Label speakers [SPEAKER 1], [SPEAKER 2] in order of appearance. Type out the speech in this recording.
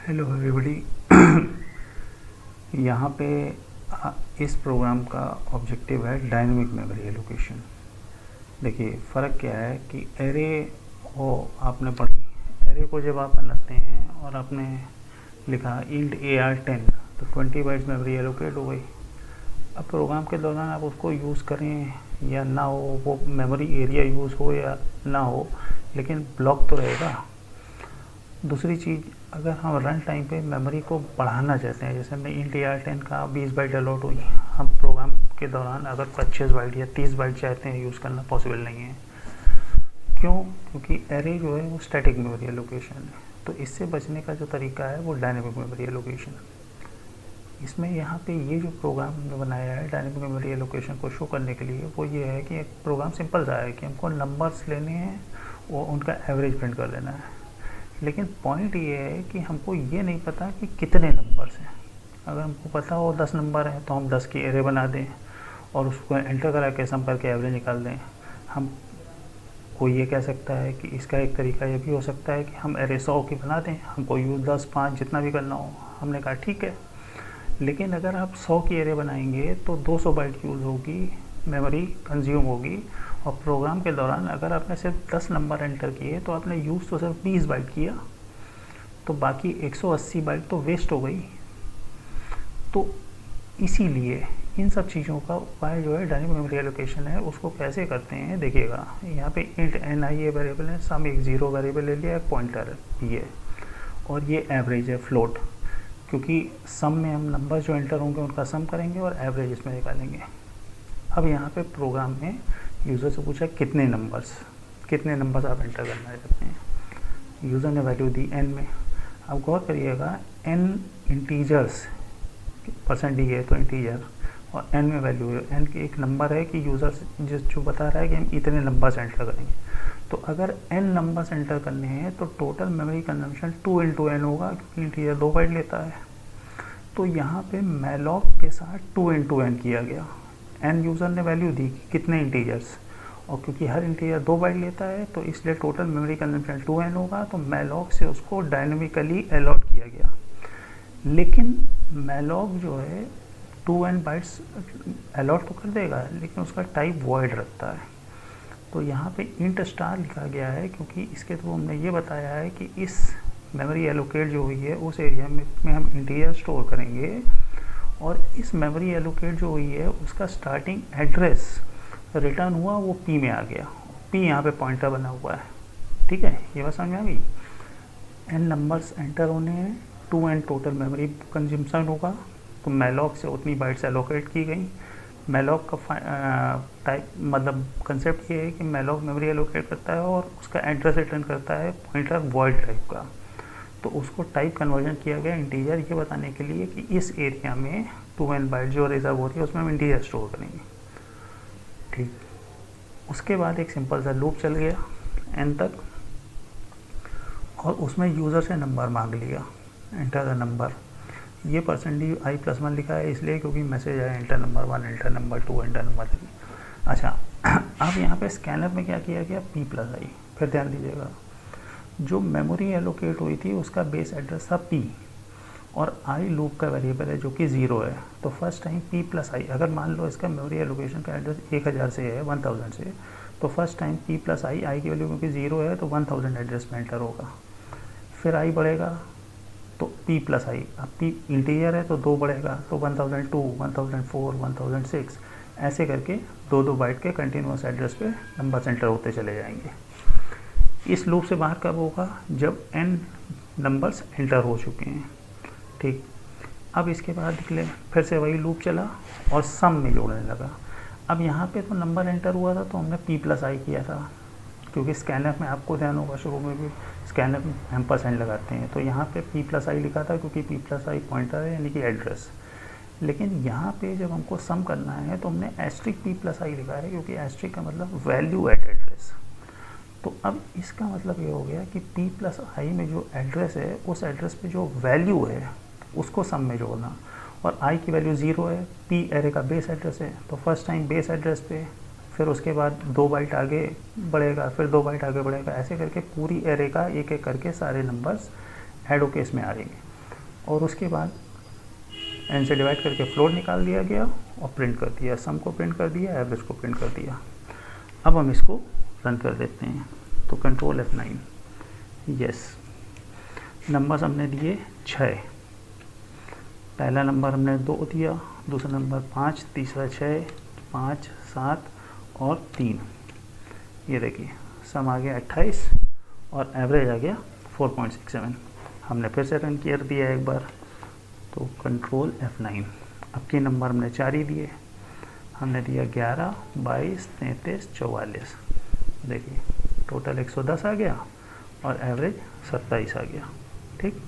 [SPEAKER 1] Hello everybody. यहाँ पे इस प्रोग्राम का ऑब्जेक्टिव है डायनेमिक मेमोरी एलोकेशन। देखिए फ़र्क क्या है कि एरे हो आपने पढ़ी, एरे को जब आप बनाते हैं और आपने लिखा इंट AR10 तो 20 बाइट्स मेमोरी एलोकेट हो गई। अब प्रोग्राम के दौरान आप उसको यूज़ करें या ना हो, वो मेमोरी एरिया यूज़ हो या ना हो, लेकिन ब्लॉक तो रहेगा। दूसरी चीज़, अगर हम रन टाइम पे मेमोरी को बढ़ाना चाहते हैं, जैसे मैं इंट AR10 का 20 बाइट अलॉट हुई, हम प्रोग्राम के दौरान अगर 25 बाइट या 30 बाइट चाहते हैं यूज़ करना पॉसिबल नहीं है। क्यों? क्योंकि एरे जो है वो स्टैटिक मेमोरी एलोकेशन है। तो इससे बचने का जो तरीका है वो डायनेमिक मेमोरी एलोकेशन। इसमें यहाँ पे ये जो प्रोग्राम हमने बनाया है डायनेमिक मेमोरी एलोकेशन को शो करने के लिए, वो ये है कि एक प्रोग्राम सिंपल सा है कि हमको नंबर्स लेने हैं और उनका एवरेज प्रिंट कर लेना है। लेकिन पॉइंट ये है कि हमको ये नहीं पता कि कितने नंबर्स हैं। अगर हमको पता हो 10 नंबर हैं तो हम 10 की एरे बना दें और उसको एंटर करा के सम करके एवरेज निकाल दें। हम कोई ये कह सकता है कि इसका एक तरीका ये भी हो सकता है कि हम एरे 100 की बना दें, हमको यूज़ 10, 5 जितना भी करना हो। हमने कहा ठीक है, लेकिन अगर आप 100 की एरे बनाएंगे तो 200 बाइट यूज़ होगी, मेमोरी कंज्यूम होगी। और प्रोग्राम के दौरान अगर आपने सिर्फ 10 नंबर एंटर किए तो आपने यूज़ तो सिर्फ 20 बाइट किया, तो बाकी 180 बाइट तो वेस्ट हो गई। तो इसीलिए इन सब चीज़ों का उपाय जो है डायनेमिक मेमोरी एलोकेशन है, उसको कैसे करते हैं देखिएगा। यहाँ पे इंट NI वेरिएबल है, सम एक जीरो वेरिएबल ले लिया, एक पॉइंटर भी है, और ये एवरेज है फ्लोट, क्योंकि सम में हम नंबर जो एंटर होंगे उनका सम करेंगे और एवरेज इसमें निकालेंगे। अब यहाँ पे प्रोग्राम में यूज़र से पूछा कितने नंबर्स आप एंटर करना चाहते हैं। यूज़र ने वैल्यू दी n में। अब गौर करिएगा, n इंटीजर्स %d है तो इंटीजर, और n में वैल्यू है, n की एक नंबर है कि यूज़र जो बता रहा है कि हम इतने नंबर्स एंटर करेंगे। तो अगर n नंबर्स एंटर करने हैं तो टोटल मेमोरी कंजम्पशन 2 × n होगा, क्योंकि इंटीजर 2 बाइट लेता है। तो यहाँ पे मैलॉक के साथ 2 × n किया गया। n यूज़र ने वैल्यू दी कितने इंटीजर्स, और क्योंकि हर इंटीजर 2 बाइट लेता है तो इसलिए टोटल मेमोरी कंजम्पशन 2n होगा। तो मैलॉक से उसको डायनेमिकली अलॉट किया गया। लेकिन मैलॉक जो है 2n बाइट्स अलॉट तो कर देगा, लेकिन उसका टाइप वॉइड रखता है। तो यहाँ पे इंट स्टार लिखा गया है, क्योंकि इसके थ्रू हमने ये बताया है कि इस मेमोरी एलोकेट जो हुई है उस एरिया में हम इंटीजर स्टोर करेंगे, और इस मेमोरी एलोकेट जो हुई है उसका स्टार्टिंग एड्रेस रिटर्न हुआ वो p में आ गया। p यहाँ पे पॉइंटर बना हुआ है। ठीक है, ये बात समझ में आ गई। n नंबर्स एंटर होने हैं, 2n टोटल मेमोरी कंजम्पशन होगा, तो मैलॉक से उतनी बाइट्स एलोकेट की गई। मैलॉक का टाइप मतलब कंसेप्ट ये है कि मैलॉक मेमोरी एलोकेट करता है और उसका एड्रेस रिटर्न करता है पॉइंटर वॉइड टाइप का। तो उसको टाइप कन्वर्जन किया गया इंटीजर, ये बताने के लिए कि इस एरिया में 2n बाइट जो रिजर्व हो रही है उसमें हम इंटीजर स्टोर करेंगे। ठीक, उसके बाद एक सिंपल सा लूप चल गया n तक, और उसमें यूज़र से नंबर मांग लिया, एंटर द नंबर। ये %i+1 लिखा है इसलिए क्योंकि मैसेज आया enter number 1, enter number 2, enter number 3। अच्छा, अब यहाँ पे स्कैनर में क्या किया गया, p+i। फिर ध्यान दीजिएगा, जो मेमोरी एलोकेट हुई थी उसका बेस एड्रेस था p, और i लूप का वेरिएबल है जो कि 0 है। तो फर्स्ट टाइम p+i, अगर मान लो इसका मेमोरी एलोकेशन का एड्रेस 1000 से है, 1000 से, तो फर्स्ट टाइम p+i, i की वैल्यू क्योंकि 0 है तो 1000 एड्रेस में एंटर होगा। फिर i बढ़ेगा तो p+i, अब p इंटीजर है तो 2 बढ़ेगा तो 1002, 1004, 1006, ऐसे करके 2-2 बाइट के कंटिन्यूस एड्रेस पे नंबर एंटर होते चले जाएंगे। इस लूप से बाहर कब होगा, जब n नंबर्स एंटर हो चुके हैं। ठीक, अब इसके बाद निकले, फिर से वही लूप चला और सम में जोड़ने लगा। अब यहाँ पे तो नंबर एंटर हुआ था तो हमने p+i किया था, क्योंकि स्कैनर में आपको ध्यान होगा शुरू में भी स्कैनर में हम % लगाते हैं, तो यहाँ पे p+i लिखा था क्योंकि p+i पॉइंटर है यानी कि एड्रेस। लेकिन यहाँ पे जब हमको सम करना है तो हमने एस्ट्रिक p+i लिखा है, क्योंकि एस्ट्रिक का मतलब वैल्यू एट एड्रेस। तो अब इसका मतलब ये हो गया कि p+i में जो एड्रेस है उस एड्रेस पे जो वैल्यू है उसको सम में जोड़ना, और i की वैल्यू 0 है, p एरे का बेस एड्रेस है, तो फर्स्ट टाइम बेस एड्रेस पे, फिर उसके बाद 2 बाइट आगे बढ़ेगा, फिर 2 बाइट आगे बढ़ेगा, ऐसे करके पूरी एरे का एक एक करके सारे नंबर्स ऐड होके इसमें आ जाएंगे। और उसके बाद n से डिवाइड करके फ्लोट निकाल दिया गया और प्रिंट कर दिया, सम को प्रिंट कर दिया, एवरेज को प्रिंट कर दिया। अब हम इसको रन कर देते हैं, तो कंट्रोल F9। यस, नंबर्स हमने दिए 6, पहला नंबर हमने 2 दिया, दूसरा नंबर 5, तीसरा 6, 5, 7 और 3। ये देखिए सम आ गया 28 और एवरेज आ गया 4.67। हमने फिर से रन कर दिया एक बार, तो कंट्रोल F9। अब के नंबर हमने 4 ही दिए, हमने दिया 11, 22, 33, 44। देखिए टोटल 110 आ गया और एवरेज 27 आ गया। ठीक।